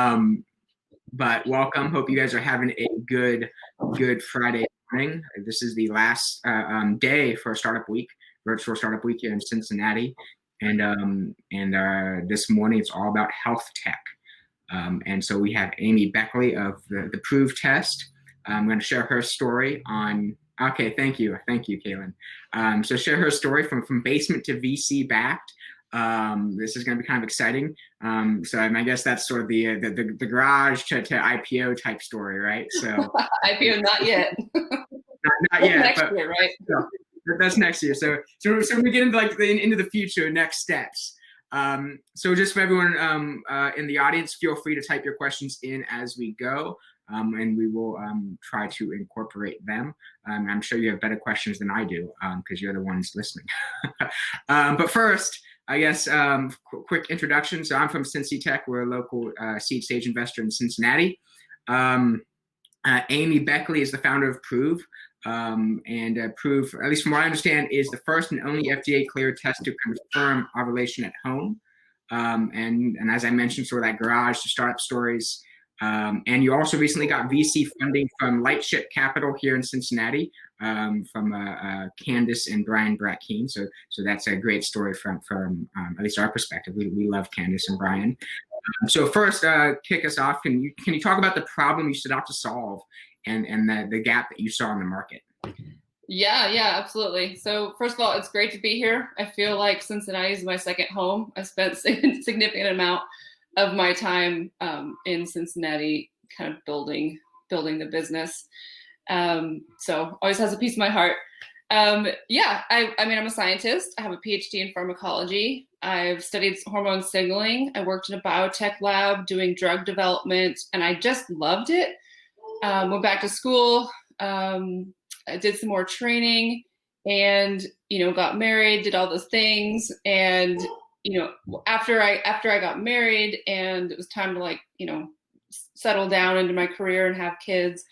Um, but welcome. Hope you guys are having a good Friday morning. This is the last day for Startup Week, virtual Startup Week here in Cincinnati, and this morning it's all about health tech. And so we have Amy Beckley of the Proov test. I'm going to share her story on. Okay, thank you, Kaylin. So share her story from basement to VC backed. This is going to be kind of exciting. So I guess that's sort of the garage to IPO type story, right? So IPO not yet. not yet. Next year, right? So, that's next year. So we get into the future, next steps. So just for everyone in the audience, feel free to type your questions in as we go. And we will try to incorporate them. I'm sure you have better questions than I do because you're the ones listening. But first, I guess quick introduction. So I'm from Cincy Tech. We're a local seed stage investor in Cincinnati. Amy Beckley is the founder of Proov. And Proov, at least from what I understand, is the first and only FDA-cleared test to confirm ovulation at home. And as I mentioned, sort of that garage to startup stories. And you also recently got VC funding from Lightship Capital here in Cincinnati, from Candace and Brian Brackeen. So that's a great story from at least our perspective. We love Candace and Brian. So first, kick us off. Can you talk about the problem you set out to solve and the gap that you saw in the market? Yeah, absolutely. So first of all, it's great to be here. I feel like Cincinnati is my second home. I spent a significant amount of my time in Cincinnati kind of building the business. So always has a piece of my heart. I mean, I'm a scientist. I have a PhD in pharmacology. I've studied hormone signaling. I worked in a biotech lab doing drug development, and I just loved it. Went back to school, I did some more training, and got married, did all those things, and after I got married and it was time to settle down into my career and have kids,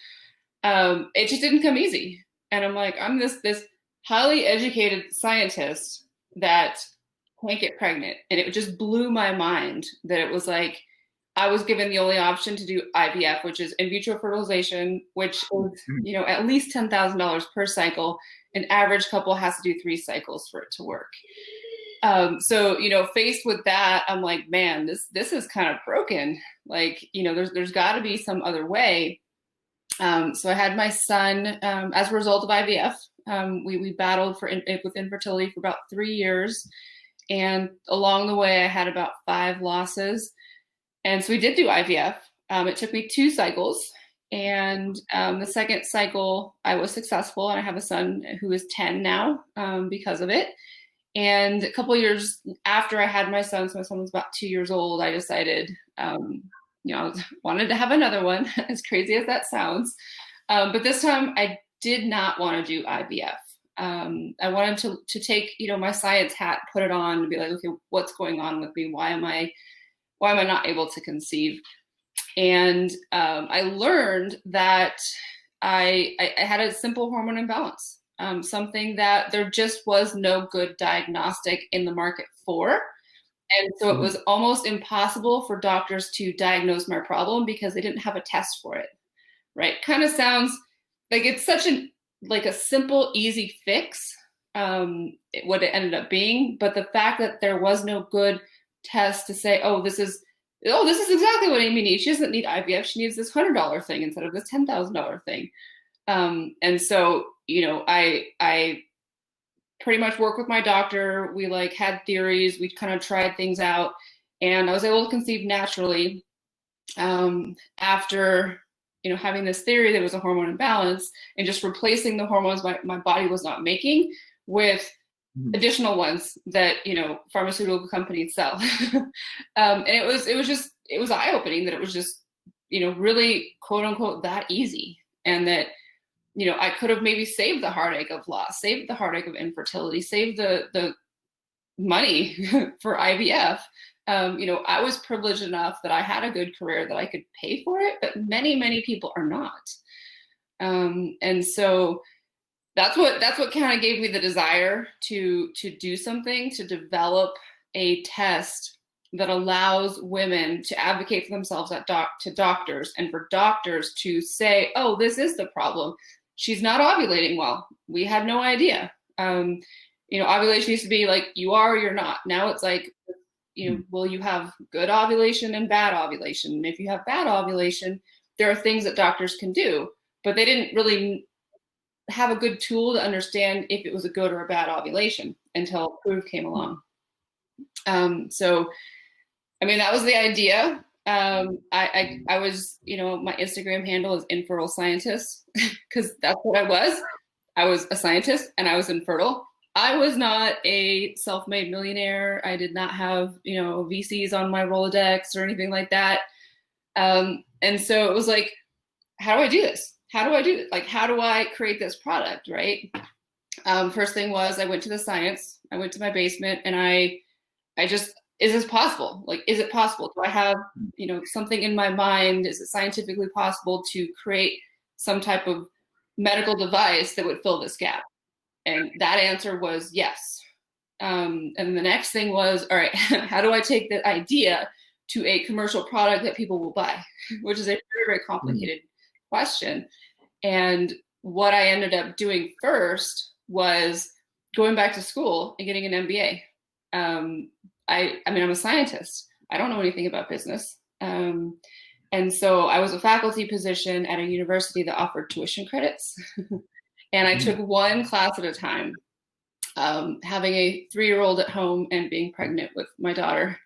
it just didn't come easy. And I'm like, I'm this highly educated scientist that can't get pregnant. And it just blew my mind that it was like I was given the only option to do IVF, which is in vitro fertilization, which is at least $10,000 per cycle. An average couple has to do 3 cycles for it to work. So faced with that, I'm like, man, this is kind of broken. There's got to be some other way. So I had my son as a result of IVF. We battled with infertility for about 3 years, and along the way, I had about 5 losses. And so we did do IVF. It took me 2 cycles, and the second cycle I was successful, and I have a son who is 10 now because of it. And a couple of years after I had my son, so my son was about 2 years old, I decided, I wanted to have another one, as crazy as that sounds. But this time I did not want to do IVF. I wanted to take, my science hat, put it on, and be like, okay, what's going on with me? Why am I not able to conceive? And I learned that I had a simple hormone imbalance. Something that there just was no good diagnostic in the market for. And so it was almost impossible for doctors to diagnose my problem because they didn't have a test for it, right? Kind of sounds like it's such a simple, easy fix, what it ended up being. But the fact that there was no good test to say, this is exactly what Amy needs. She doesn't need IVF. She needs this $100 thing instead of this $10,000 thing. And so, I pretty much work with my doctor. We had theories. We kind of tried things out, and I was able to conceive naturally after, having this theory that it was a hormone imbalance and just replacing the hormones my body was not making with additional ones that, pharmaceutical companies sell. And it was eye-opening that it was just, really quote unquote that easy. And that, I could have maybe saved the heartache of loss, saved the heartache of infertility, saved the money for IVF. I was privileged enough that I had a good career that I could pay for it, but many, many people are not. And so that's what kind of gave me the desire to do something, to develop a test that allows women to advocate for themselves to doctors, and for doctors to say, oh, this is the problem. She's not ovulating well. We had no idea. Ovulation used to be like, you are or you're not. Now it's like, will you have good ovulation and bad ovulation? And if you have bad ovulation, there are things that doctors can do, but they didn't really have a good tool to understand if it was a good or a bad ovulation until Proov came along. So, I mean, that was the idea. I was, my Instagram handle is infertile scientist because that's what I was. I was a scientist and I was infertile. I was not a self-made millionaire. I did not have, VCs on my Rolodex or anything like that. And so it was like, how do I do this? How do I do it? Like, how do I create this product, right? First thing was I went to the science. I went to my basement and I just, is this possible? Like, is it possible? Do I have, something in my mind? Is it scientifically possible to create some type of medical device that would fill this gap? And that answer was yes. And the next thing was, all right, how do I take that idea to a commercial product that people will buy? Which is a very, very complicated question. And what I ended up doing first was going back to school and getting an MBA. I mean, I'm a scientist. I don't know anything about business. And so I was a faculty position at a university that offered tuition credits. And I took one class at a time, having a 3-year-old at home and being pregnant with my daughter.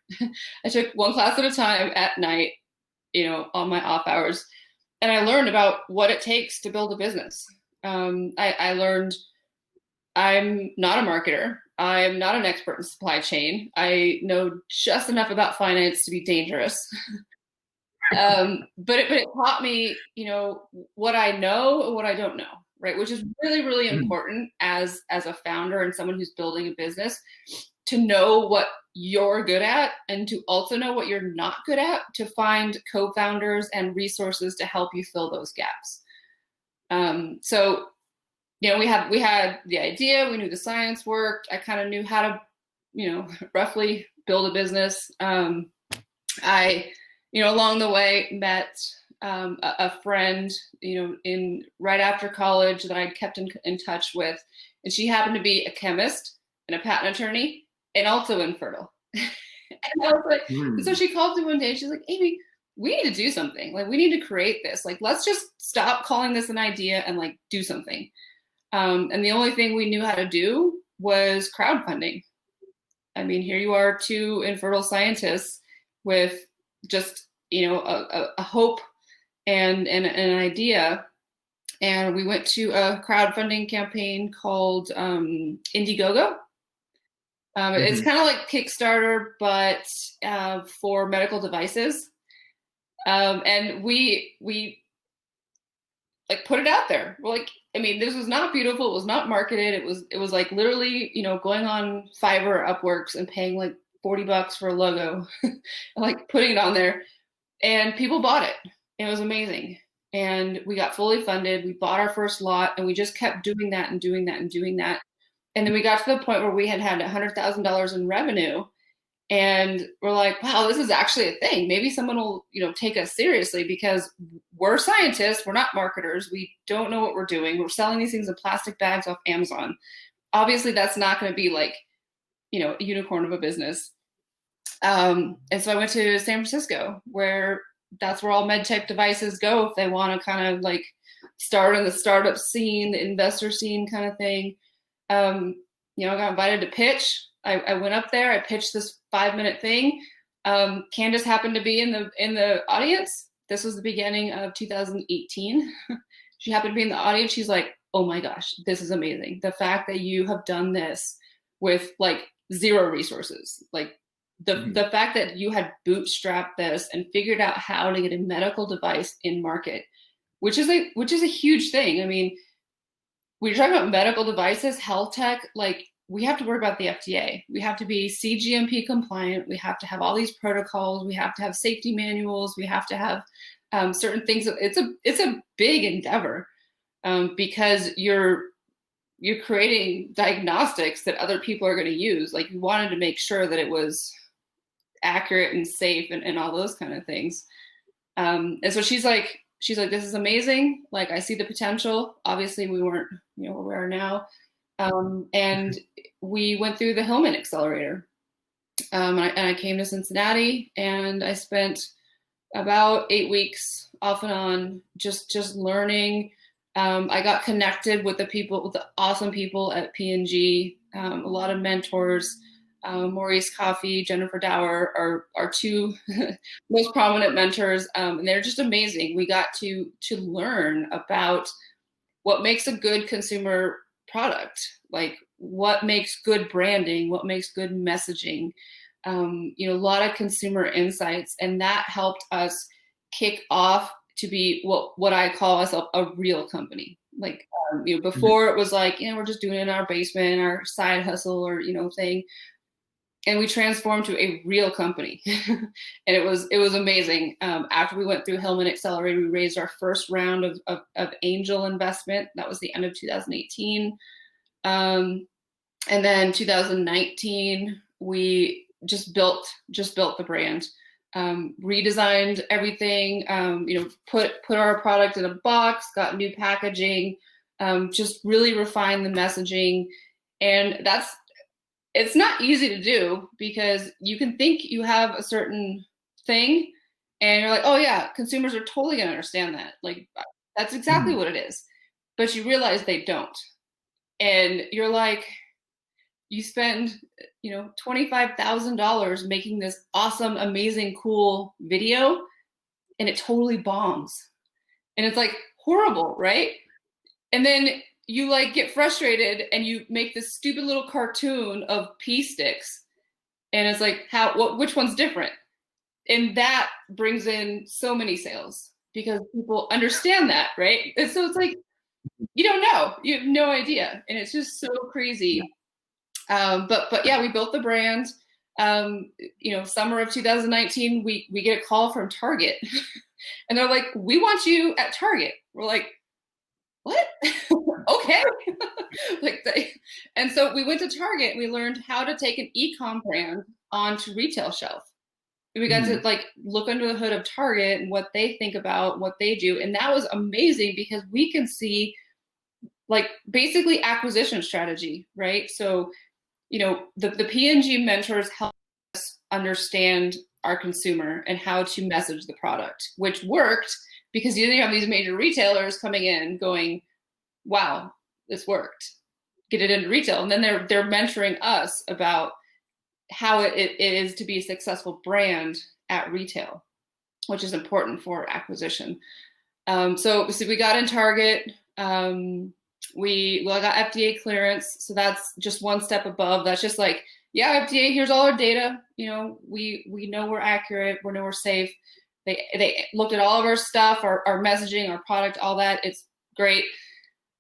I took one class at a time at night, on my off hours. And I learned about what it takes to build a business. I learned I'm not a marketer. I am not an expert in supply chain. I know just enough about finance to be dangerous. But it taught me, what I know and what I don't know, right? Which is really, really important as a founder and someone who's building a business, to know what you're good at and to also know what you're not good at, to find co-founders and resources to help you fill those gaps. So, we had the idea, we knew the science worked. I kind of knew how to, roughly build a business. I, along the way met a friend, in right after college that I kept in touch with, and she happened to be a chemist and a patent attorney and also infertile. And I was like, so she called me one day. She's like, Amy, we need to do something. Like, we need to create this. Like, let's just stop calling this an idea and like do something. And the only thing we knew how to do was crowdfunding. I mean, here you are, 2 infertile scientists with just, a hope and an idea. And we went to a crowdfunding campaign called Indiegogo. It's kind of like Kickstarter, but for medical devices. And we like put it out there. We're like, I mean, this was not beautiful. It was not marketed. It was like literally, going on Fiverr, Upworks, and paying like $40 for a logo, and like putting it on there, and people bought it. It was amazing. And we got fully funded. We bought our first lot, and we just kept doing that and doing that and doing that. And then we got to the point where we had $100,000 in revenue. And we're like, wow, this is actually a thing. Maybe someone will, take us seriously, because we're scientists. We're not marketers. We don't know what we're doing. We're selling these things in plastic bags off Amazon. Obviously, that's not going to be like, a unicorn of a business. And so I went to San Francisco, where that's where all med tech devices go if they want to kind of like start in the startup scene, the investor scene kind of thing. I got invited to pitch. I went up there. I pitched this 5-minute thing. Candace happened to be in the audience. This was the beginning of 2018. She happened to be in the audience. She's like, "Oh my gosh, this is amazing! The fact that you have done this with like 0 resources, like the fact that you had bootstrapped this and figured out how to get a medical device in market, which is a huge thing. I mean, when you're talking about medical devices, health tech, like." We have to worry about the FDA. We have to be CGMP compliant. We have to have all these protocols. We have to have safety manuals. We have to have certain things. It's a big endeavor because you're creating diagnostics that other people are going to use. Like, you wanted to make sure that it was accurate and safe and all those kind of things. And so she's like, this is amazing. Like, I see the potential. Obviously we weren't, where we are now. And we went through the Hillman Accelerator. And I came to Cincinnati, and I spent about 8 weeks off and on, just learning. I got connected with the awesome people at P&G, a lot of mentors. Maurice Coffey, Jennifer Dower are two most prominent mentors, and they're just amazing. We got to learn about what makes a good consumer product, like what makes good branding, what makes good messaging, a lot of consumer insights, and that helped us kick off to be what I call us a real company. Like, before it was like, we're just doing it in our basement, our side hustle or, thing. And we transformed to a real company. And it was amazing. After we went through Hillman Accelerator, we raised our first round of angel investment. That was the end of 2018. And then 2019, we just built the brand, redesigned everything, put our product in a box, got new packaging, just really refined the messaging. And it's not easy to do, because you can think you have a certain thing and you're like, oh yeah, consumers are totally going to understand that. Like, that's exactly what it is. But you realize they don't. And you're like, you spend, $25,000 making this awesome, amazing, cool video, and it totally bombs. And it's like horrible, right? And then you like get frustrated and you make this stupid little cartoon of pea sticks, and it's like, which one's different? And that brings in so many sales, because people understand that, right? And so it's like, you don't know, you have no idea, and it's just so crazy. But yeah, we built the brand. Summer of 2019, we get a call from Target, and they're like, we want you at Target. We're like, what? Okay. And so we went to Target, and we learned how to take an e-com brand onto retail shelf. We got to like look under the hood of Target and what they think about what they do. And that was amazing, because we can see like basically acquisition strategy, right? So, the P&G mentors help us understand our consumer and how to message the product, which worked, because you have these major retailers coming in going, wow, this worked, get it into retail. And then they're mentoring us about how it is to be a successful brand at retail, which is important for acquisition. So we got in Target. We got FDA clearance. So that's just one step above. That's just like, yeah, FDA, here's all our data. We know we're accurate. We know we're safe. They looked at all of our stuff, our messaging, our product, all that. It's great.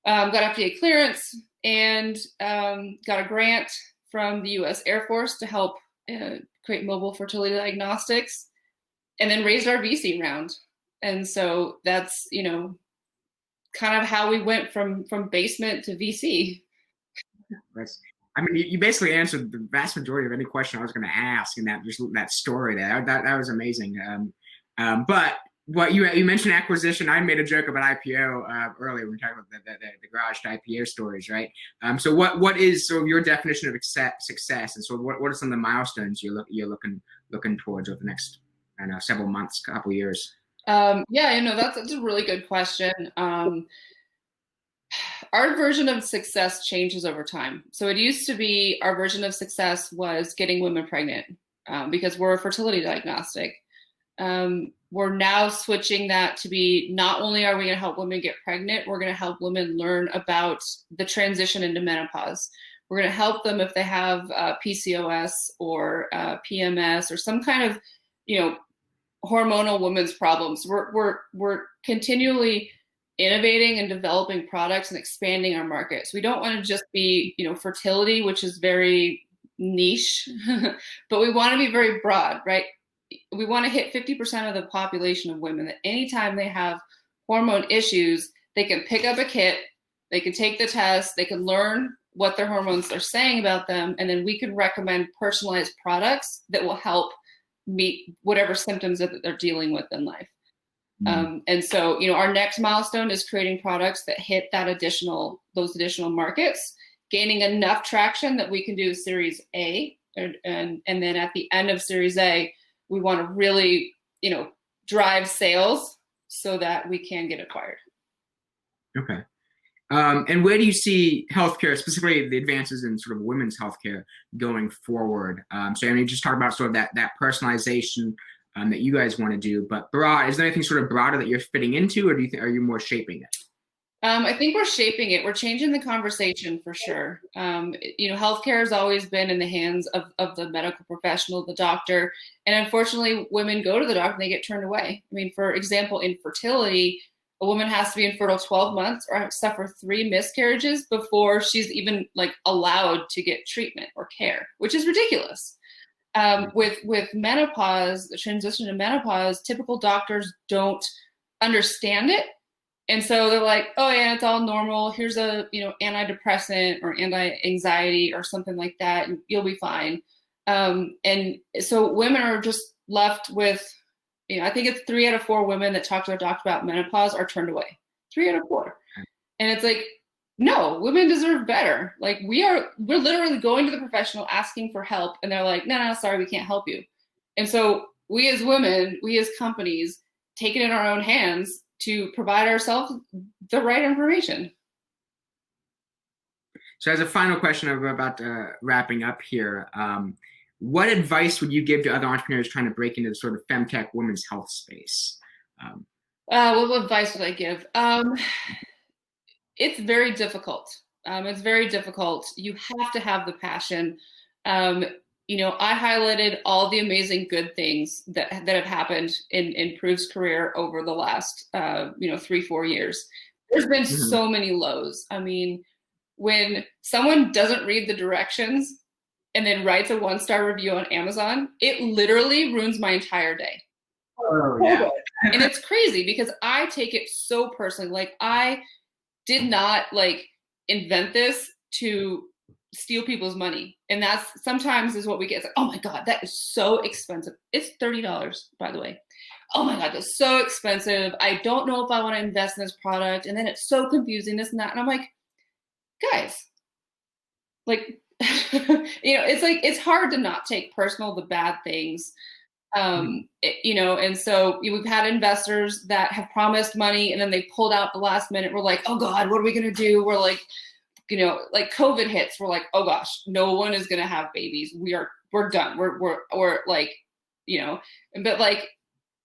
Got FDA clearance, and got a grant from the US Air Force to help create mobile fertility diagnostics, and then raised our VC round. And so that's, kind of how we went from basement to VC. You basically answered the vast majority of any question I was going to ask in that story there. That was amazing. But what you mentioned acquisition, I made a joke about IPO earlier when we talked about the garage to IPO stories, right? So what is your definition of success, and so what are some of the milestones you're looking towards over the next, several months, couple years? That's a really good question. Our version of success changes over time. So it used to be, our version of success was getting women pregnant, because we're a fertility diagnostic. We're now switching that to be, not only are we going to help women get pregnant, we're going to help women learn about the transition into menopause. We're going to help them if they have PCOS or PMS or some kind of, hormonal women's problems. We're continually innovating and developing products and expanding our markets. We don't want to just be, fertility, which is very niche, but we want to be very broad, right? We want to hit 50% of the population of women, that anytime they have hormone issues, they can pick up a kit, they can take the test, they can learn what their hormones are saying about them, and then we can recommend personalized products that will help meet whatever symptoms that they're dealing with in life. Mm-hmm. And so, our next milestone is creating products that hit those additional markets, gaining enough traction that we can do Series A. And then at the end of Series A, we want to really, drive sales so that we can get acquired. Okay. And where do you see healthcare, specifically the advances in sort of women's healthcare, going forward? So I mean, just talk about sort of that personalization that you guys want to do, but is there anything sort of broader that you're fitting into, or are you more shaping it? I think we're shaping it. We're changing the conversation for sure. Healthcare has always been in the hands of the medical professional, the doctor. And unfortunately, women go to the doctor and they get turned away. I mean, for example, infertility, a woman has to be infertile 12 months or suffer 3 miscarriages before she's even allowed to get treatment or care, which is ridiculous. With menopause, the transition to menopause, typical doctors don't understand it. And so they're like, oh yeah, it's all normal. Here's a, antidepressant or anti-anxiety or something like that, and you'll be fine. And so women are just left with, I think it's 3 out of 4 women that talk to their doctor about menopause are turned away. 3 out of 4. And it's like, no, women deserve better. We're literally going to the professional asking for help, and they're like, no, sorry, we can't help you. And so we as women, we as companies, take it in our own hands to provide ourselves the right information. So as a final question, we're about wrapping up here. What advice would you give to other entrepreneurs trying to break into the sort of femtech women's health space? What advice would I give? It's very difficult. It's very difficult. You have to have the passion. I highlighted all the amazing good things that have happened in Proov's career over the last 3-4 years. There's been so many lows. I mean, when someone doesn't read the directions and then writes a 1-star review on Amazon, it literally ruins my entire day. Oh, yeah. And it's crazy because I take it so personally. I did not invent this to steal people's money. And that's sometimes is what we get. It's like, oh my God, that is so expensive. It's $30, by the way. Oh my God, that's so expensive. I don't know if I want to invest in this product. And then it's so confusing, this and that. And I'm like, guys, it's hard to not take personal the bad things. And so we've had investors that have promised money and then they pulled out the last minute. We're like, oh God, what are we going to do? We're like, COVID hits. We're like, oh gosh, no one is going to have babies. We're done. We're like, but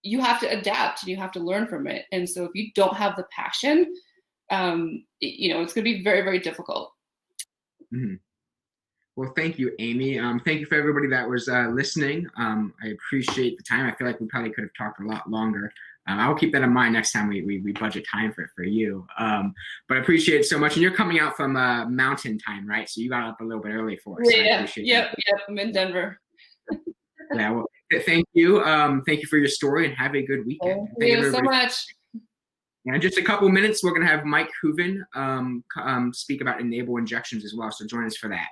you have to adapt and you have to learn from it. And so if you don't have the passion, it's going to be very, very difficult. Mm-hmm. Well, thank you, Amy. Thank you for everybody that was listening. I appreciate the time. I feel like we probably could have talked a lot longer. I will keep that in mind next time we budget time for you. But I appreciate it so much. And you're coming out from mountain time, right? So you got up a little bit early for us. Yeah. Yep. I'm in Denver. Yeah. Well, thank you. Thank you for your story and have a good weekend. Thank you so much. Yeah, in just a couple minutes, we're going to have Mike Hooven speak about enable injections as well. So join us for that.